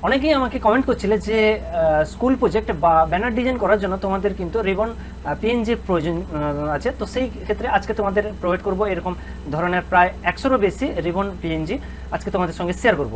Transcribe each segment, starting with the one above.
অনেকেই আমাকে কমেন্ট করছিলে যে স্কুল প্রজেক্ট বা ব্যানার ডিজাইন করার জন্য তোমাদের কিন্তু রিবন পিএনজি প্রয়োজন আছে। তো সেই ক্ষেত্রে আজকে তোমাদের প্রোভাইড করব এরকম ধরনের প্রায় 100-এরও বেশি রিবন পিএনজি আজকে তোমাদের সঙ্গে শেয়ার করব।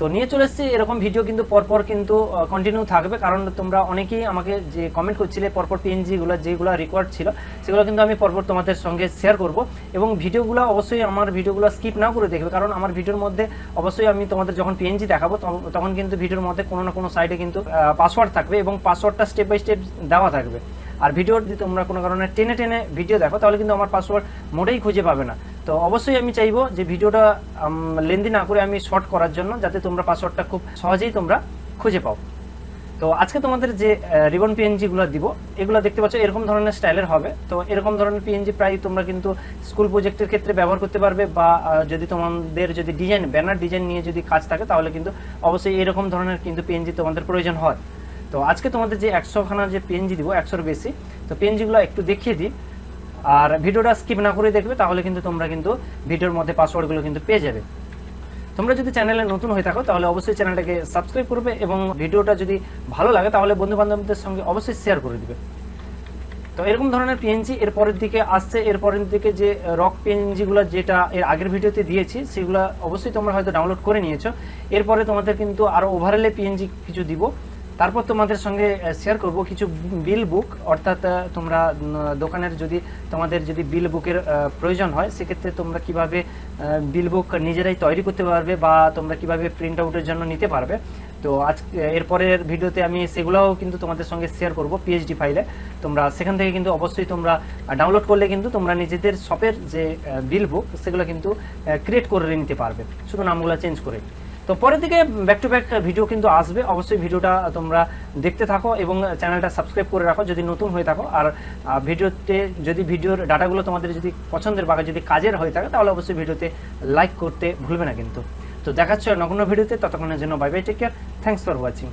তো নিয়ে চলে এসেছি এরকম ভিডিও কিন্তু পরপর কিন্তু কন্টিনিউ থাকবে, কারণ তোমরা অনেকেই আমাকে যে কমেন্ট করছিলে পরপর পিএনজিগুলো যেগুলো রিকোয়ার্ড ছিল সেগুলো কিন্তু আমি পরপর তোমাদের সঙ্গে শেয়ার করব। এবং ভিডিওগুলো অবশ্যই আমার ভিডিওগুলো স্কিপ না করে দেখবে, কারণ আমার ভিডিওর মধ্যে অবশ্যই আমি তোমাদের যখন পিএনজি দেখাবো তখন কিন্তু ভিডিওর মধ্যে কোনো না কোনো সাইডে কিন্তু পাসওয়ার্ড থাকবে এবং পাসওয়ার্ডটা স্টেপ বাই স্টেপ দেওয়া থাকবে। আর ভিডিওর যদি তোমরা কোনো কারণে টেনে টেনে ভিডিও দেখো তাহলে কিন্তু আমার পাসওয়ার্ড মোটেই খুঁজে পাবে না। তো অবশ্যই আমি চাইবো যে ভিডিওটা লেন্দি না করে আমি শর্ট করার জন্য, যাতে তোমরা পাসওয়ার্ডটা খুব সহজেই তোমরা খুঁজে পাও। তো আজকে তোমাদের যে রিবন পিএনজিগুলো দিব এগুলো দেখতে পাচ্ছ এরকম ধরনের স্টাইলের হবে। তো এরকম ধরনের পিএনজি প্রায় তোমরা কিন্তু স্কুল প্রজেক্টের ক্ষেত্রে ব্যবহার করতে পারবে, বা যদি তোমাদের যদি ডিজাইন ব্যানার ডিজাইন নিয়ে যদি কাজ থাকে তাহলে কিন্তু অবশ্যই এরকম ধরনের কিন্তু পিএনজি তোমাদের প্রয়োজন হয়। তো আজকে তোমাদের যে 100খানা যে পিএনজি দিব, 100-এর বেশি, তো পিএনজিগুলো একটু দেখিয়ে দিই আর ভিডিওটা স্কিপ না করে দেখবে, তাহলে কিন্তু তোমরা কিন্তু ভিডিওর মধ্যে পাসওয়ার্ডগুলো কিন্তু পেয়ে যাবে। তোমরা যদি চ্যানেলে নতুন হয়ে থাকো তাহলে অবশ্যই চ্যানেলটাকে সাবস্ক্রাইব করবে এবং ভিডিওটা যদি ভালো লাগে তাহলে বন্ধুবান্ধবদের সঙ্গে অবশ্যই শেয়ার করে দিবে। তো এরকম ধরনের পিএনজি এরপরের দিকে আসছে। এরপরের দিকে যে রক পিএনজিগুলো যেটা এর আগের ভিডিওতে দিয়েছি সেগুলো অবশ্যই তোমরা হয়তো ডাউনলোড করে নিয়েছো। এরপরে তোমাদের কিন্তু আরও ওভারঅলে পিএনজি কিছু দিব। তারপর তোমাদের সঙ্গে শেয়ার করব কিছু বিল বুক, অর্থাৎ তোমরা দোকানের যদি তোমাদের যদি বিল বুকের প্রয়োজন হয় সেক্ষেত্রে তোমরা কিভাবে বিল বুক নিজেরাই তৈরি করতে পারবে বা তোমরা কিভাবে প্রিন্ট আউটের জন্য নিতে পারবে। তো আজ এরপরের ভিডিওতে আমি সেগুলোও কিন্তু তোমাদের সঙ্গে শেয়ার করব পিএইচডি ফাইলে। তোমরা সেখান থেকে কিন্তু অবশ্যই তোমরা ডাউনলোড করলে কিন্তু তোমরা নিজেদের শপের যে বিল বুক সেগুলো কিন্তু ক্রিয়েট করে নিতে পারবে, শুধু নামগুলো চেঞ্জ করে। তো পরের দিকে ব্যাক টু ব্যাক ভিডিও কিন্তু আসবে, অবশ্যই ভিডিওটা তোমরা দেখতে থাকো এবং চ্যানেলটা সাবস্ক্রাইব করে রাখো যদি নতুন হয়ে থাকো। আর ভিডিওতে যদি ভিডিওর ডাটাগুলো তোমাদের যদি পছন্দের বা যদি কাজের হয়ে থাকে তাহলে অবশ্যই ভিডিওতে লাইক করতে ভুলবে না কিন্তু। তো দেখাচ্ছ নতুন ভিডিওতে, ততক্ষণের জন্য bye bye, take care, thanks for watching.